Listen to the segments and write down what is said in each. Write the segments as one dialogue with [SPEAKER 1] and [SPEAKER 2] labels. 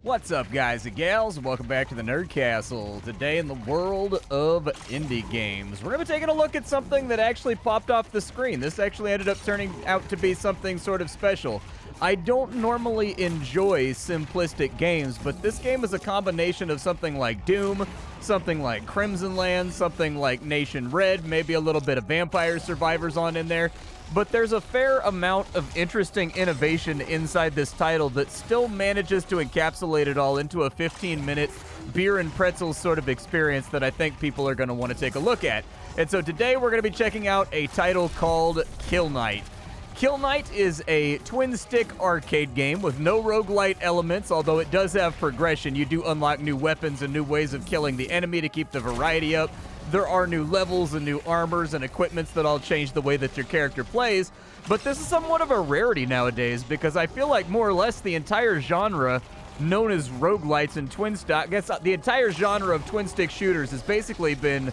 [SPEAKER 1] What's up, guys and gals? Welcome back to the Nerd Castle. Today in the world of indie games, we're going to be taking a look at something that actually popped off the screen. This actually ended up turning out to be something sort of special. I don't normally enjoy simplistic games, but this game is a combination of something like Doom, something like Crimson Land, something like Nation Red, maybe a little bit of Vampire Survivors on in there. But there's a fair amount of interesting innovation inside this title that still manages to encapsulate it all into a 15-minute beer and pretzels sort of experience that I think people are going to want to take a look at. And so today we're going to be checking out a title called Kill Knight. Kill Knight is a twin-stick arcade game with no roguelite elements, although it does have progression. You do unlock new weapons and new ways of killing the enemy to keep the variety up. There are new levels and new armors and equipments that all change the way that your character plays, but this is somewhat of a rarity nowadays because I feel like more or less the entire genre known as roguelites and twin-stick, I guess the entire genre of twin-stick shooters has basically been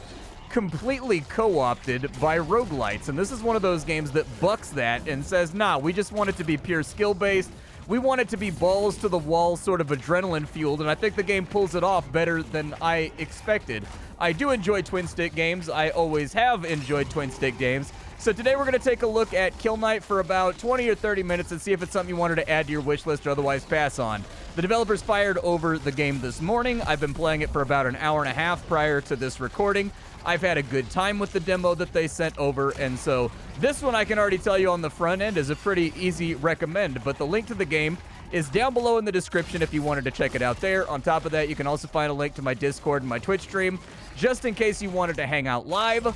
[SPEAKER 1] completely co-opted by roguelites, and this is one of those games that bucks that and says, nah, we just want it to be pure skill-based. We want it to be balls to the wall, sort of adrenaline-fueled, and I think the game pulls it off better than I expected. I do enjoy twin-stick games. I always have enjoyed twin-stick games. So today we're going to take a look at Kill Knight for about 20 or 30 minutes and see if it's something you wanted to add to your wish list or otherwise pass on. The developers fired over the game this morning. I've been playing it for about an hour and a half prior to this recording. I've had a good time with the demo that they sent over, and so this one I can already tell you on the front end is a pretty easy recommend, but the link to the game is down below in the description if you wanted to check it out there. On top of that, you can also find a link to my Discord and my Twitch stream, just in case you wanted to hang out live.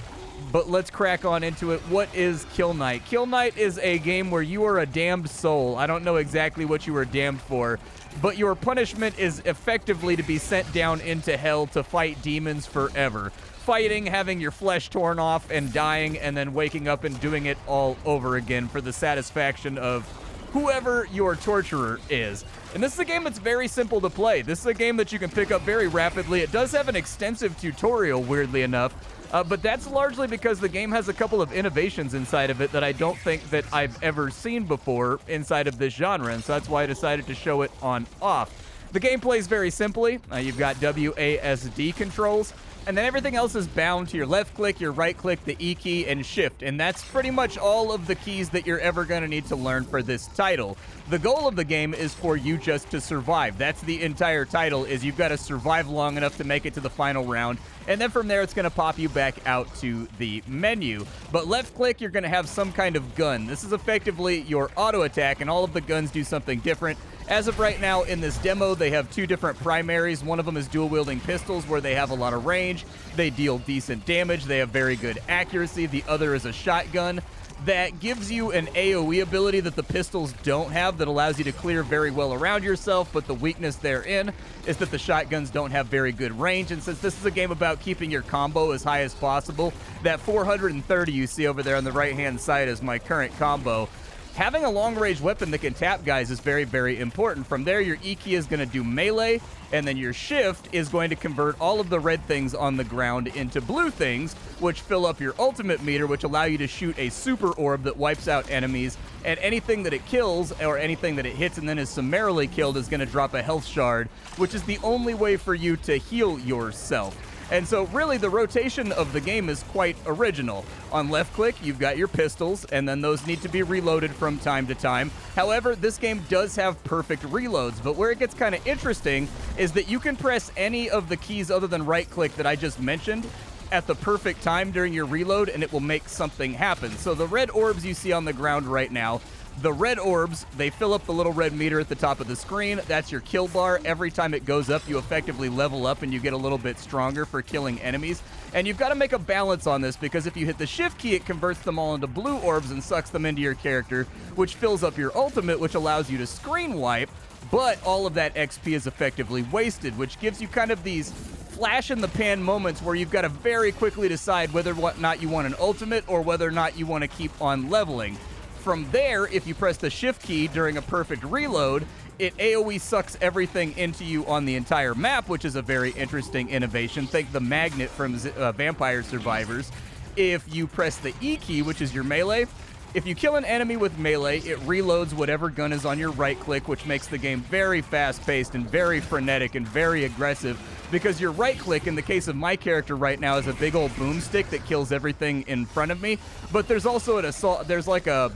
[SPEAKER 1] But let's crack on into it. What is Kill Knight? Kill Knight is a game where you are a damned soul. I don't know exactly what you were damned for, but your punishment is effectively to be sent down into hell to fight demons forever. Fighting, having your flesh torn off, and dying, and then waking up and doing it all over again for the satisfaction of whoever your torturer is. And this is a game that's very simple to play. This is a game that you can pick up very rapidly. It does have an extensive tutorial, weirdly enough, but that's largely because the game has a couple of innovations inside of it that I don't think that I've ever seen before inside of this genre, and so that's why I decided to show it on off. The game plays very simply. You've got WASD controls, and then everything else is bound to your left click, your right click, the E key, and shift. And that's pretty much all of the keys that you're ever going to need to learn for this title. The goal of the game is for you just to survive. That's the entire title, is you've got to survive long enough to make it to the final round. And then from there, it's going to pop you back out to the menu. But left click, you're going to have some kind of gun. This is effectively your auto attack, and all of the guns do something different. As of right now, in this demo, they have two different primaries. One of them is dual-wielding pistols, where they have a lot of range. They deal decent damage. They have very good accuracy. The other is a shotgun that gives you an AoE ability that the pistols don't have that allows you to clear very well around yourself, but the weakness therein is that the shotguns don't have very good range. And since this is a game about keeping your combo as high as possible, that 430 you see over there on the right-hand side is my current combo. Having a long-range weapon that can tap guys is very, very important. From there, your E key is going to do melee, and then your shift is going to convert all of the red things on the ground into blue things, which fill up your ultimate meter, which allow you to shoot a super orb that wipes out enemies, and anything that it kills, or anything that it hits and then is summarily killed, is going to drop a health shard, which is the only way for you to heal yourself. And so really the rotation of the game is quite original. On left click, you've got your pistols, and then those need to be reloaded from time to time. However, this game does have perfect reloads, but where it gets kind of interesting is that you can press any of the keys other than right click that I just mentioned at the perfect time during your reload, and it will make something happen. So the red orbs you see on the ground right now, the red orbs, they fill up the little red meter at the top of the screen. That's your kill bar. Every time it goes up, you effectively level up and you get a little bit stronger for killing enemies. And you've got to make a balance on this, because if you hit the shift key, it converts them all into blue orbs and sucks them into your character, which fills up your ultimate, which allows you to screen wipe, but all of that XP is effectively wasted, which gives you kind of these flash-in-the-pan moments where you've got to very quickly decide whether or not you want an ultimate or whether or not you want to keep on leveling. From there, if you press the shift key during a perfect reload, it AoE sucks everything into you on the entire map, which is a very interesting innovation. Think the magnet from Vampire Survivors. If you press the E key, which is your melee, If you kill an enemy with melee, it reloads whatever gun is on your right click, which makes the game very fast-paced and very frenetic and very aggressive, because your right click, in the case of my character right now, is a big old boomstick that kills everything in front of me. But there's also an assault, there's like a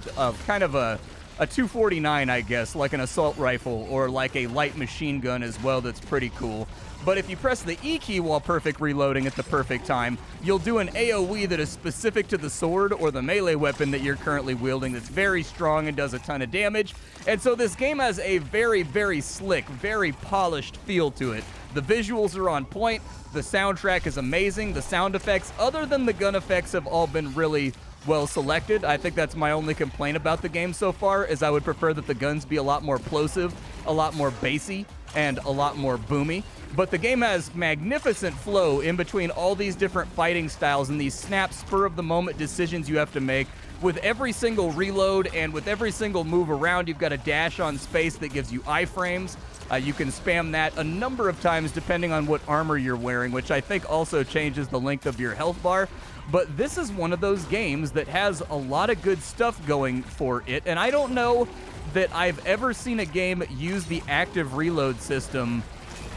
[SPEAKER 1] kind of a 249, I guess, like an assault rifle or like a light machine gun as well that's pretty cool. But if you press the E key while perfect reloading at the perfect time, you'll do an AoE that is specific to the sword or the melee weapon that you're currently wielding that's very strong and does a ton of damage. And so this game has a very, very slick, very polished feel to it. The visuals are on point, the soundtrack is amazing, the sound effects, other than the gun effects, have all been really well selected. I think that's my only complaint about the game so far, is I would prefer that the guns be a lot more plosive, a lot more bassy, and a lot more boomy. But the game has magnificent flow in between all these different fighting styles and these snap, spur-of-the-moment decisions you have to make. With every single reload and with every single move around, you've got a dash on space that gives you iframes. You can spam that a number of times depending on what armor you're wearing, which I think also changes the length of your health bar. But this is one of those games that has a lot of good stuff going for it, and I don't know that I've ever seen a game use the active reload system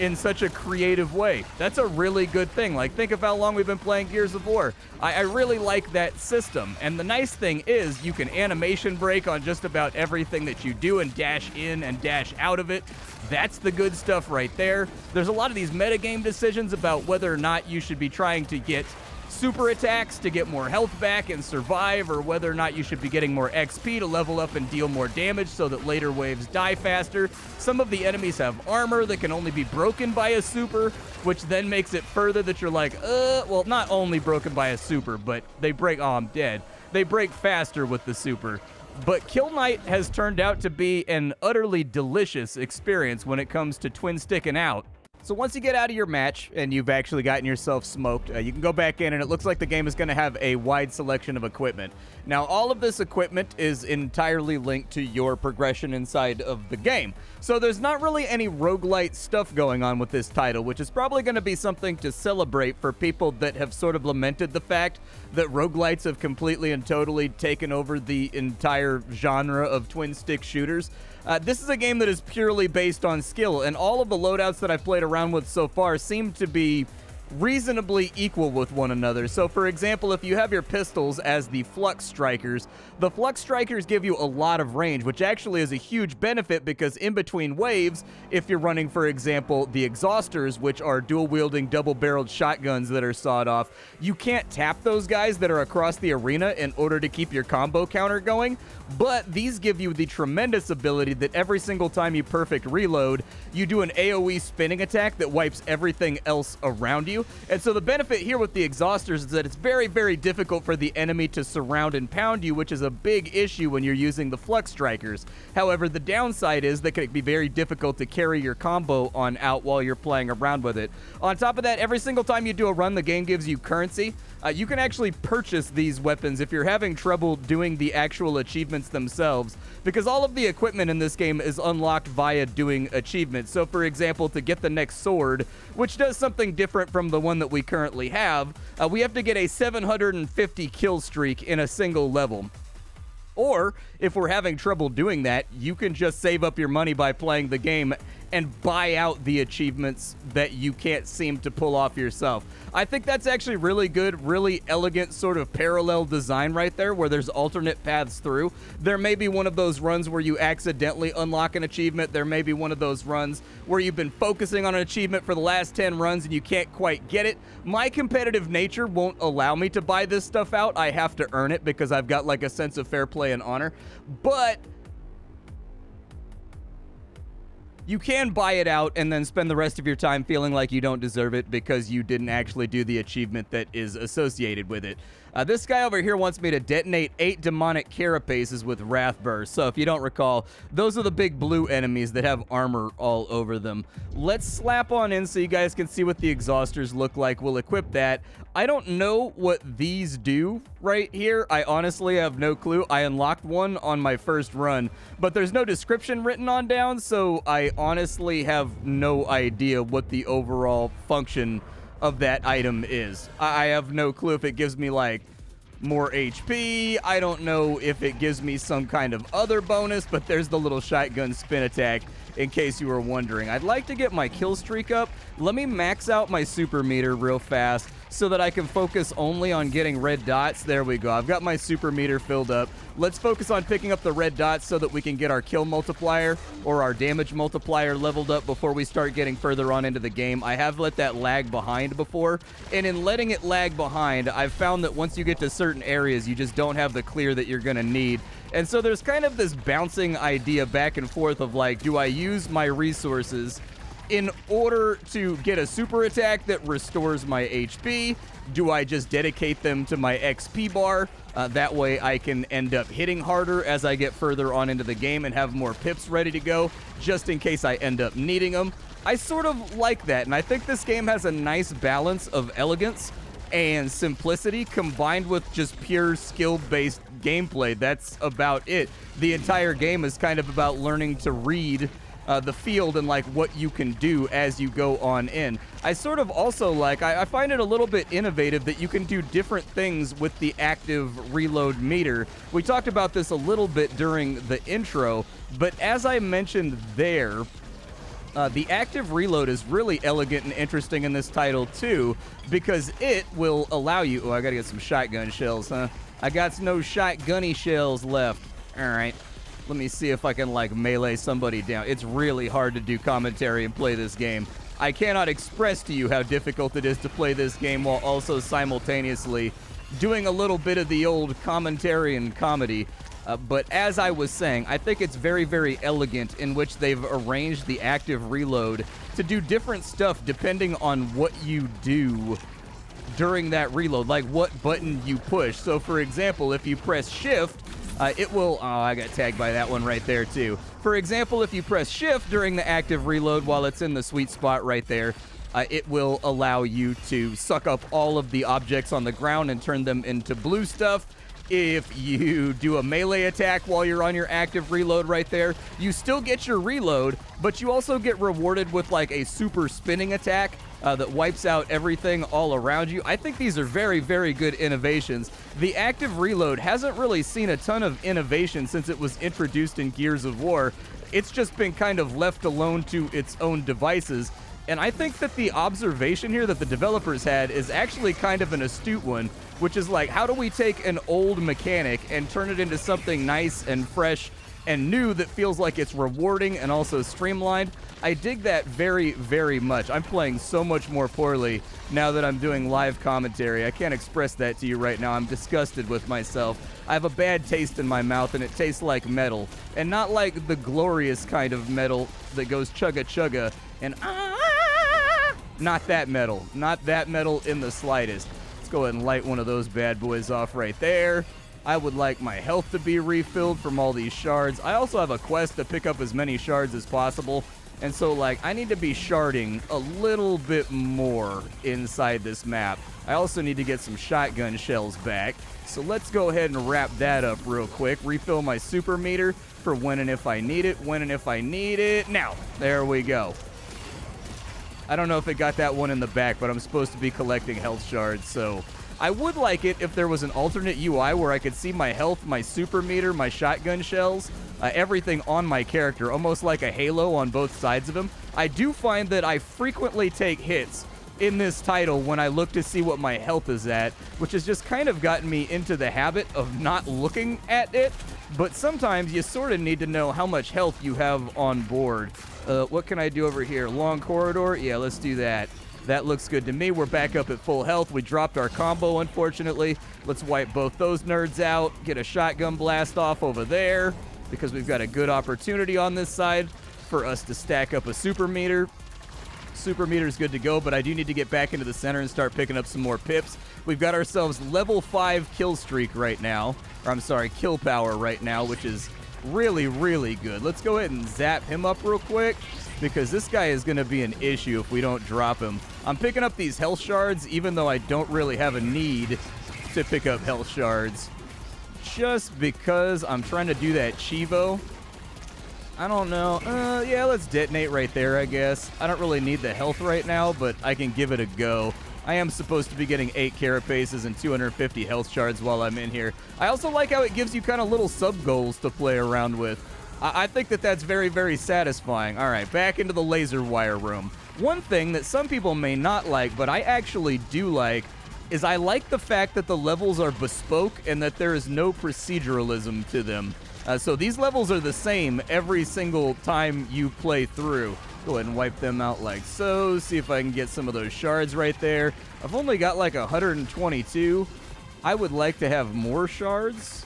[SPEAKER 1] in such a creative way. That's a really good thing. Like, think of how long we've been playing Gears of War. I really like that system. And the nice thing is you can animation break on just about everything that you do and dash in and dash out of it. That's the good stuff right there. There's a lot of these metagame decisions about whether or not you should be trying to get super attacks to get more health back and survive, or whether or not you should be getting more XP to level up and deal more damage so that later waves die faster. Some of the enemies have armor that can only be broken by a super, which then makes it further that you're like, well, not only broken by a super, but they break, oh, I'm dead. They break faster with the super. But Kill Knight has turned out to be an utterly delicious experience when it comes to twin sticking out. So once you get out of your match and you've actually gotten yourself smoked, you can go back in, and it looks like the game is going to have a wide selection of equipment. Now, all of this equipment is entirely linked to your progression inside of the game. So there's not really any roguelite stuff going on with this title, which is probably going to be something to celebrate for people that have sort of lamented the fact that roguelites have completely and totally taken over the entire genre of twin-stick shooters. This is a game that is purely based on skill, and all of the loadouts that I've played around with so far seem to be reasonably equal with one another. So, for example, if you have your pistols as the Flux Strikers, the Flux Strikers give you a lot of range, which actually is a huge benefit because in between waves, if you're running, for example, the Exhausters, which are dual-wielding, double-barreled shotguns that are sawed off, you can't tap those guys that are across the arena in order to keep your combo counter going, but these give you the tremendous ability that every single time you perfect reload, you do an AoE spinning attack that wipes everything else around you. And so the benefit here with the Exhausters is that it's very, very difficult for the enemy to surround and pound you, which is a big issue when you're using the Flux Strikers. However, the downside is that it can be very difficult to carry your combo on out while you're playing around with it. On top of that, every single time you do a run, the game gives you currency. You can actually purchase these weapons if you're having trouble doing the actual achievements themselves, because all of the equipment in this game is unlocked via doing achievements. So, for example, to get the next sword, which does something different from the one that we currently have, we have to get a 750 kill streak in a single level. Or, if we're having trouble doing that, you can just save up your money by playing the game and buy out the achievements that you can't seem to pull off yourself. I think that's actually really good, really elegant sort of parallel design right there, where there's alternate paths through. There may be one of those runs where you accidentally unlock an achievement. There may be one of those runs where you've been focusing on an achievement for the last 10 runs and you can't quite get it. My competitive nature won't allow me to buy this stuff out. I have to earn it because I've got like a sense of fair play and honor. But you can buy it out and then spend the rest of your time feeling like you don't deserve it because you didn't actually do the achievement that is associated with it. This guy over here wants me to detonate 8 demonic carapaces with Wrath Burst. So if you don't recall, those are the big blue enemies that have armor all over them. Let's slap on in so you guys can see what the Exhausters look like. We'll equip that. I don't know what these do right here. I honestly have no clue. I unlocked one on my first run, but there's no description written on down, so I honestly have no idea what the overall function of that item is. I have no clue if it gives me like more HP. I don't know if it gives me some kind of other bonus, but there's the little shotgun spin attack in case you were wondering. I'd like to get my kill streak up. Let me max out my super meter real fast so that I can focus only on getting red dots. There we go. I've got my super meter filled up. Let's focus on picking up the red dots so that we can get our kill multiplier or our damage multiplier leveled up before we start getting further on into the game. I have let that lag behind before, and in letting it lag behind, I've found that once you get to certain areas, you just don't have the clear that you're going to need. And so there's kind of this bouncing idea back and forth of like, do I use my resources in order to get a super attack that restores my HP? Do I just dedicate them to my XP bar? That way I can end up hitting harder as I get further on into the game and have more pips ready to go, just in case I end up needing them. I sort of like that, and I think this game has a nice balance of elegance and simplicity combined with just pure skill-based gameplay. That's about it. The entire game is kind of about learning to read the field and like what you can do as you go on in. I sort of also like, I find it a little bit innovative that you can do different things with the active reload meter. We talked about this a little bit during the intro, but as I mentioned there, the active reload is really elegant and interesting in this title too, because it will allow you... Oh, I gotta get some shotgun shells, huh? I got no shotgunny shells left. All right. Let me see if I can, like, melee somebody down. It's really hard to do commentary and play this game. I cannot express to you how difficult it is to play this game while also simultaneously doing a little bit of the old commentary and comedy. But as I was saying, I think it's very, very elegant in which they've arranged the active reload to do different stuff depending on what you do during that reload, like what button you push. So, for example, if you press shift, it will... Oh, I got tagged by that one right there, too. For example, if you press shift during the active reload while it's in the sweet spot right there, it will allow you to suck up all of the objects on the ground and turn them into blue stuff. If you do a melee attack while you're on your active reload right there, you still get your reload, but you also get rewarded with like a super spinning attack that wipes out everything all around you. I think these are very, very good innovations. The active reload hasn't really seen a ton of innovation since it was introduced in Gears of War. It's just been kind of left alone to its own devices. And I think that the observation here that the developers had is actually kind of an astute one, which is like, how do we take an old mechanic and turn it into something nice and fresh and new that feels like it's rewarding and also streamlined? I dig that very, very much. I'm playing so much more poorly now that I'm doing live commentary. I can't express that to you right now. I'm disgusted with myself. I have a bad taste in my mouth, and it tastes like metal. And not like the glorious kind of metal that goes chugga-chugga and not that metal. Not that metal in the slightest. Let's go ahead and light one of those bad boys off right there. I would like my health to be refilled from all these shards. I also have a quest to pick up as many shards as possible. And so, like, I need to be sharding a little bit more inside this map. I also need to get some shotgun shells back. So let's go ahead and wrap that up real quick. Refill my super meter for when and if I need it. When and if I need it. Now, there we go. I don't know if it got that one in the back, but I'm supposed to be collecting health shards, so... I would like it if there was an alternate UI where I could see my health, my super meter, my shotgun shells, everything on my character, almost like a halo on both sides of him. I do find that I frequently take hits in this title when I look to see what my health is at, which has just kind of gotten me into the habit of not looking at it. But sometimes you sort of need to know how much health you have on board. What can I do over here? Long corridor? Yeah, let's do that. That looks good to me. We're back up at full health. We dropped our combo, unfortunately. Let's wipe both those nerds out. Get a shotgun blast off over there, because we've got a good opportunity on this side for us to stack up a super meter. Super meter's good to go, but I do need to get back into the center and start picking up some more pips. We've got ourselves level 5 kill streak right now. Or I'm sorry, kill power right now, which is really, really good. Let's go ahead and zap him up real quick, because this guy is going to be an issue if we don't drop him. I'm picking up these health shards, even though I don't really have a need to pick up health shards, just because I'm trying to do that Chivo I don't know. Yeah, let's detonate right there, I guess. I don't really need the health right now, but I can give it a go. I am supposed to be getting 8 carapaces and 250 health shards while I'm in here. I also like how it gives you kind of little sub-goals to play around with. I think that that's very, very satisfying. All right, back into the laser wire room. One thing that some people may not like, but I actually do like, is I like the fact that the levels are bespoke and that there is no proceduralism to them. So these levels are the same every single time you play through. Go ahead and wipe them out like so. See if I can get some of those shards right there. I've only got like 122. I would like to have more shards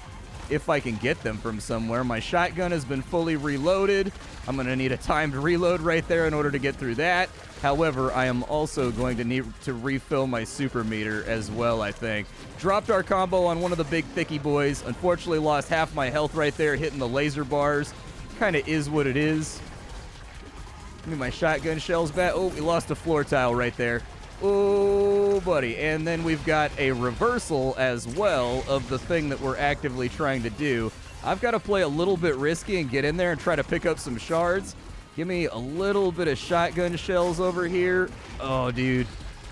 [SPEAKER 1] if I can get them from somewhere. My shotgun has been fully reloaded. I'm going to need a timed reload right there in order to get through that. However, I am also going to need to refill my super meter as well, I think. Dropped our combo on one of the big thicky boys. Unfortunately, lost half my health right there hitting the laser bars. Kind of is what it is. Give me my shotgun shells back. Oh, we lost a floor tile right there. Oh, buddy. And then we've got a reversal as well of the thing that we're actively trying to do. I've got to play a little bit risky and get in there and try to pick up some shards. Give me a little bit of shotgun shells over here. Oh, dude.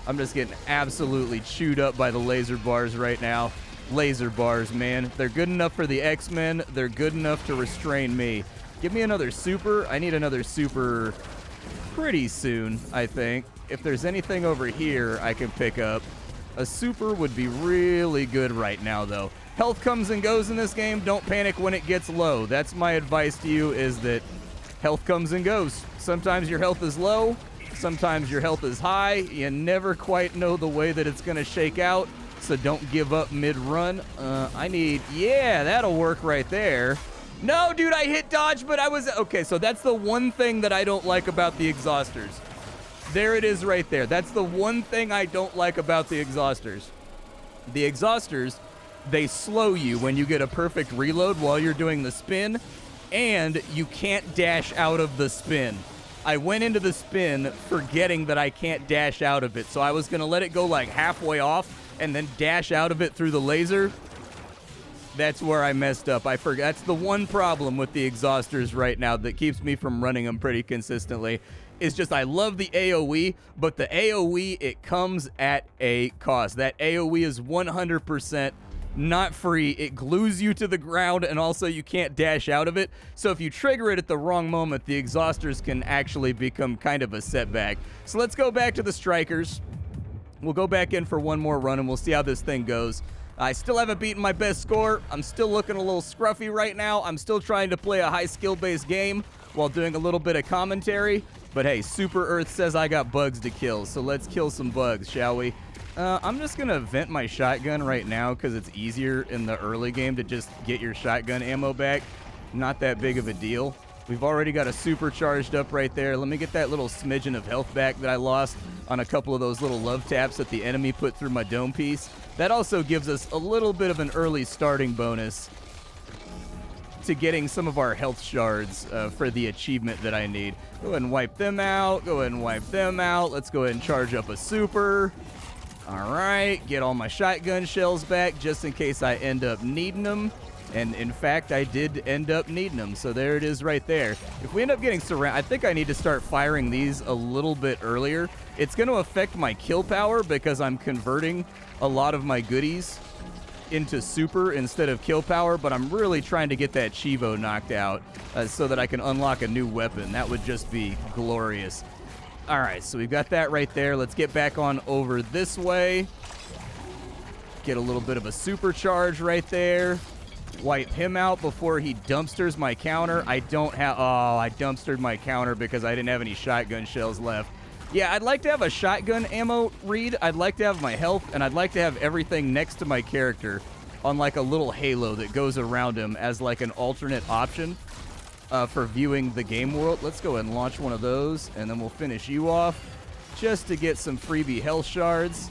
[SPEAKER 1] I'm just getting absolutely chewed up by the laser bars right now. Laser bars, man. They're good enough for the X-Men. They're good enough to restrain me. Give me another super. I need another super pretty soon, I think. If there's anything over here I can pick up, a super would be really good right now, though. Health comes and goes in this game. Don't panic when it gets low. That's my advice to you, is that health comes and goes. Sometimes your health is low. Sometimes your health is high. You never quite know the way that it's going to shake out, so don't give up mid-run. Yeah, that'll work right there. No, dude, I hit dodge, but I was... Okay, so that's the one thing that I don't like about the exhausters. There it is right there. That's the one thing I don't like about the exhausters. The exhausters, they slow you when you get a perfect reload while you're doing the spin, and you can't dash out of the spin. I went into the spin forgetting that I can't dash out of it, so I was going to let it go like halfway off and then dash out of it through the laser. That's where I messed up. I forgot. That's the one problem with the exhausters right now that keeps me from running them pretty consistently. It's just I love the AoE, but the AoE, it comes at a cost. That AoE is 100% not free. It glues you to the ground, and also you can't dash out of it. So if you trigger it at the wrong moment, the exhausters can actually become kind of a setback. So let's go back to the strikers. We'll go back in for one more run, and we'll see how this thing goes. I still haven't beaten my best score. I'm still looking a little scruffy right now. I'm still trying to play a high skill-based game while doing a little bit of commentary. But hey, Super Earth says I got bugs to kill, so let's kill some bugs, shall we? I'm just going to vent my shotgun right now because it's easier in the early game to just get your shotgun ammo back. Not that big of a deal. We've already got a super charged up right there. Let me get that little smidgen of health back that I lost on a couple of those little love taps that the enemy put through my dome piece. That also gives us a little bit of an early starting bonus to getting some of our health shards for the achievement that I need. Go ahead and wipe them out. Go ahead and wipe them out. Let's go ahead and charge up a super. All right, get all my shotgun shells back just in case I end up needing them. And in fact, I did end up needing them, so there it is right there. If we end up getting surrounded, I think I need to start firing these a little bit earlier. It's going to affect my kill power because I'm converting a lot of my goodies into super instead of kill power, but I'm really trying to get that Chivo knocked out so that I can unlock a new weapon. That would just be glorious. All right, so we've got that right there. Let's get back on over this way. Get a little bit of a supercharge right there. Wipe him out before he dumpsters my counter. I dumpstered my counter because I didn't have any shotgun shells left. Yeah, I'd like to have a shotgun ammo read. I'd like to have my health, and I'd like to have everything next to my character on like a little halo that goes around him as like an alternate option for viewing the game world. Let's go ahead and launch one of those, and then we'll finish you off just to get some freebie health shards.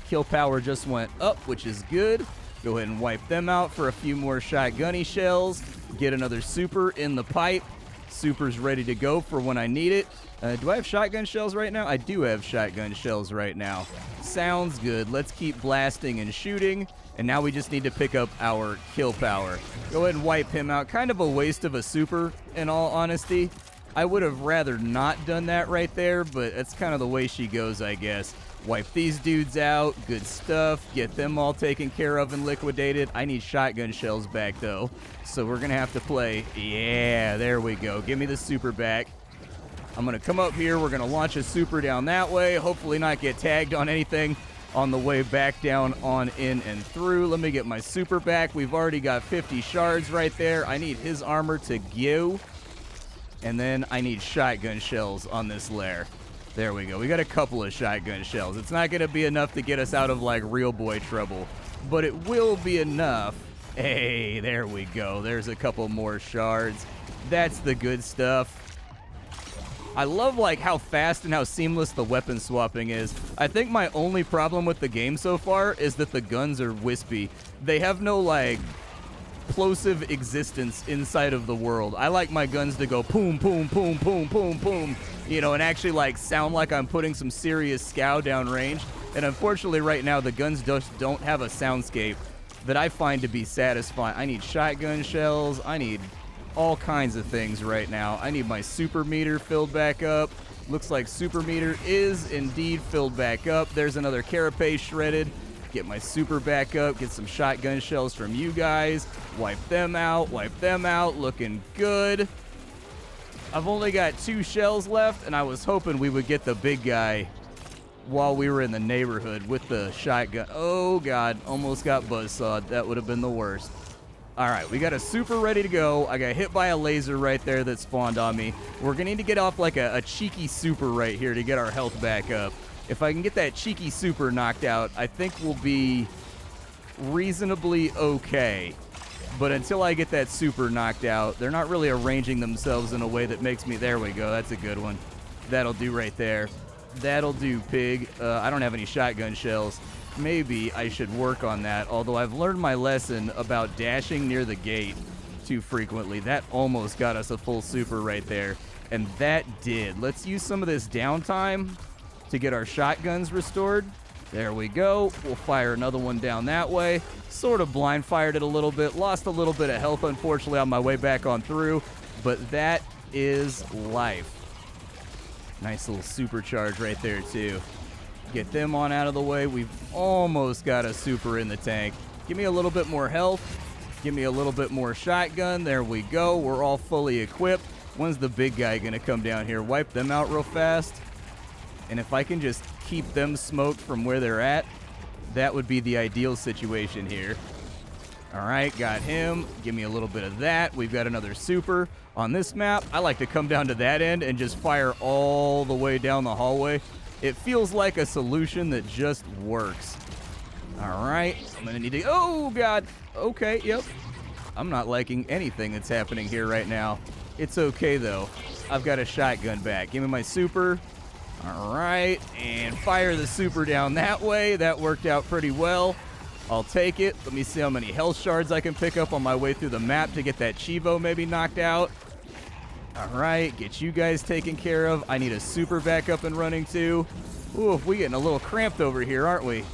[SPEAKER 1] Kill power just went up, which is good. Go ahead and wipe them out for a few more shotgunny shells. Get another super in the pipe. Super's ready to go for when I need it. Do I have shotgun shells right now? I do have shotgun shells right now. Sounds good. Let's keep blasting and shooting. And now we just need to pick up our kill power. Go ahead and wipe him out. Kind of a waste of a super, in all honesty. I would have rather not done that right there, but that's kind of the way she goes, I guess. Wipe these dudes out. Good stuff. Get them all taken care of and liquidated. I need shotgun shells back, though. So we're going to have to play. Yeah, there we go. Give me the super back. I'm going to come up here. We're going to launch a super down that way. Hopefully not get tagged on anything on the way back down on in and through. Let me get my super back. We've already got 50 shards right there. I need his armor to go. And then I need shotgun shells on this lair. There we go. We got a couple of shotgun shells. It's not going to be enough to get us out of, like, real boy trouble. But it will be enough. Hey, there we go. There's a couple more shards. That's the good stuff. I love, like, how fast and how seamless the weapon swapping is. I think my only problem with the game so far is that the guns are wispy. They have no, like, plosive existence inside of the world. I like my guns to go boom, boom, boom, boom, boom, boom, you know, and actually, like, sound like I'm putting some serious scow down range. And unfortunately, right now, the guns just don't have a soundscape that I find to be satisfying. I need shotgun shells. I need all kinds of things right now. I need my super meter filled back up. Looks like super meter is indeed filled back up. There's another carapace shredded. Get my super back up. Get some shotgun shells from you guys. Wipe them out. Wipe them out. Looking good. I've only got 2 shells left, and I was hoping we would get the big guy while we were in the neighborhood with the shotgun. Oh, God. Almost got buzzsawed. That would have been the worst. All right, we got a super ready to go. I got hit by a laser right there that spawned on me. We're going to need to get off like a cheeky super right here to get our health back up. If I can get that cheeky super knocked out, I think we'll be reasonably okay. But until I get that super knocked out, they're not really arranging themselves in a way that makes me... There we go. That's a good one. That'll do right there. That'll do, pig. I don't have any shotgun shells. Maybe I should work on that, although I've learned my lesson about dashing near the gate too frequently. That almost got us a full super right there, and that did. Let's use some of this downtime to get our shotguns restored. There we go. We'll fire another one down that way. Sort of blind fired it a little bit. Lost a little bit of health, unfortunately, on my way back on through, but that is life. Nice little supercharge right there, too. Get them on out of the way. We've almost got a super in the tank. Give me a little bit more health. Give me a little bit more shotgun. There we go. We're all fully equipped. When's the big guy going to come down here? Wipe them out real fast. And if I can just keep them smoked from where they're at, that would be the ideal situation here. All right, got him. Give me a little bit of that. We've got another super. On this map, I like to come down to that end and just fire all the way down the hallway. It feels like a solution that just works. All right, I'm gonna need to... Oh, God. Okay, yep. I'm not liking anything that's happening here right now. It's okay, though. I've got a shotgun back. Give me my super. All right, and fire the super down that way. That worked out pretty well. I'll take it. Let me see how many health shards I can pick up on my way through the map to get that Chivo maybe knocked out. All right, get you guys taken care of. I need a super back up and running, too. Ooh, we getting a little cramped over here, aren't we?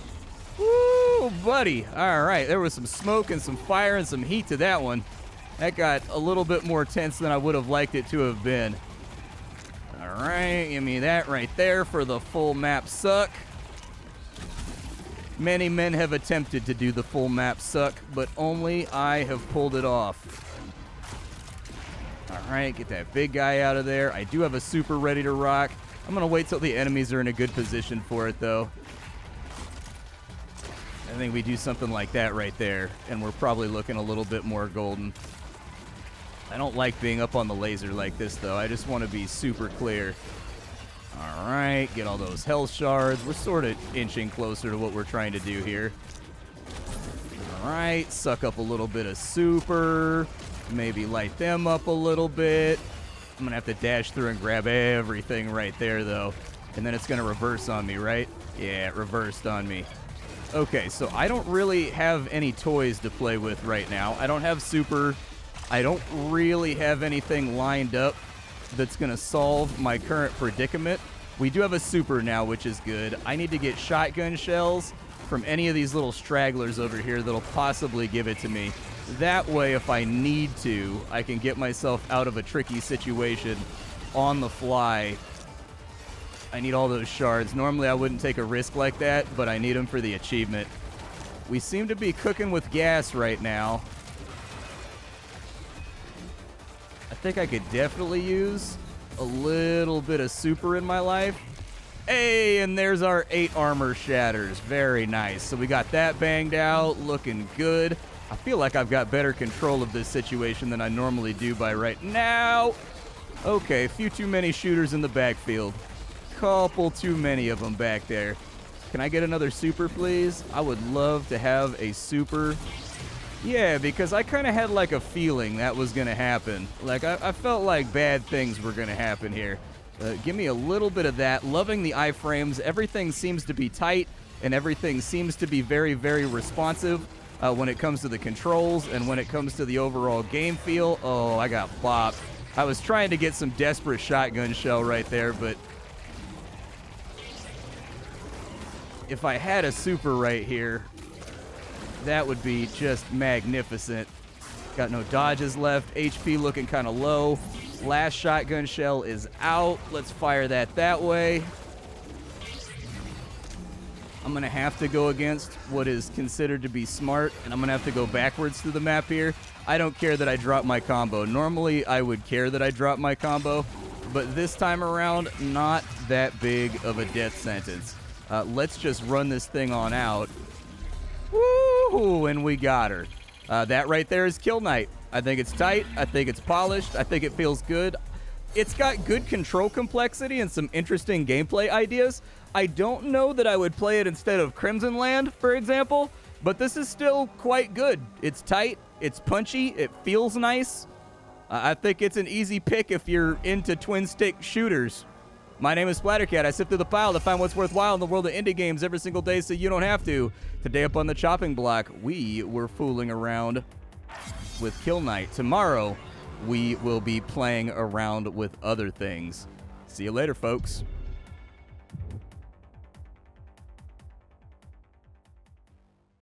[SPEAKER 1] Ooh, buddy. All right, there was some smoke and some fire and some heat to that one. That got a little bit more tense than I would have liked it to have been. All right, give me that right there for the full map suck. Many men have attempted to do the full map suck, but only I have pulled it off. All right, get that big guy out of there. I do have a super ready to rock. I'm going to wait till the enemies are in a good position for it, though. I think we do something like that right there, and we're probably looking a little bit more golden. I don't like being up on the laser like this, though. I just want to be super clear. All right, get all those health shards. We're sort of inching closer to what we're trying to do here. All right, suck up a little bit of super. Maybe light them up a little bit. I'm going to have to dash through and grab everything right there, though. And then it's going to reverse on me, right? Yeah, it reversed on me. Okay, so I don't really have any toys to play with right now. I don't have super. I don't really have anything lined up that's going to solve my current predicament. We do have a super now, which is good. I need to get shotgun shells from any of these little stragglers over here that'll possibly give it to me. That way, if I need to, I can get myself out of a tricky situation on the fly. I need all those shards. Normally, I wouldn't take a risk like that, but I need them for the achievement. We seem to be cooking with gas right now. I think I could definitely use a little bit of super in my life. Hey, and there's our 8 armor shatters. Very nice. So we got that banged out, looking good. I feel like I've got better control of this situation than I normally do by right now. Okay, a few too many shooters in the backfield. Couple too many of them back there. Can I get another super, please? I would love to have a super. Yeah, because I kind of had like a feeling that was going to happen. Like, I felt like bad things were going to happen here. Give me a little bit of that. Loving the iframes. Everything seems to be tight, and everything seems to be very, very responsive when it comes to the controls and when it comes to the overall game feel. Oh, I got bopped. I was trying to get some desperate shotgun shell right there, but if I had a super right here, that would be just magnificent. Got no dodges left. HP looking kind of low. Last shotgun shell is out. Let's fire that way. I'm going to have to go against what is considered to be smart, and I'm going to have to go backwards through the map here. I don't care that I drop my combo. Normally, I would care that I drop my combo, but this time around, not that big of a death sentence. Let's just run this thing on out. Woo! And we got her. That right there is Kill Knight. I think it's tight. I think it's polished. I think it feels good. It's got good control complexity and some interesting gameplay ideas. I don't know that I would play it instead of Crimson Land, for example, but this is still quite good. It's tight. It's punchy. It feels nice. I think it's an easy pick if you're into twin-stick shooters. My name is Splattercat. I sift through the pile to find what's worthwhile in the world of indie games every single day so you don't have to. Today up on the chopping block, we were fooling around with Kill Knight. Tomorrow, we will be playing around with other things. See you later, folks.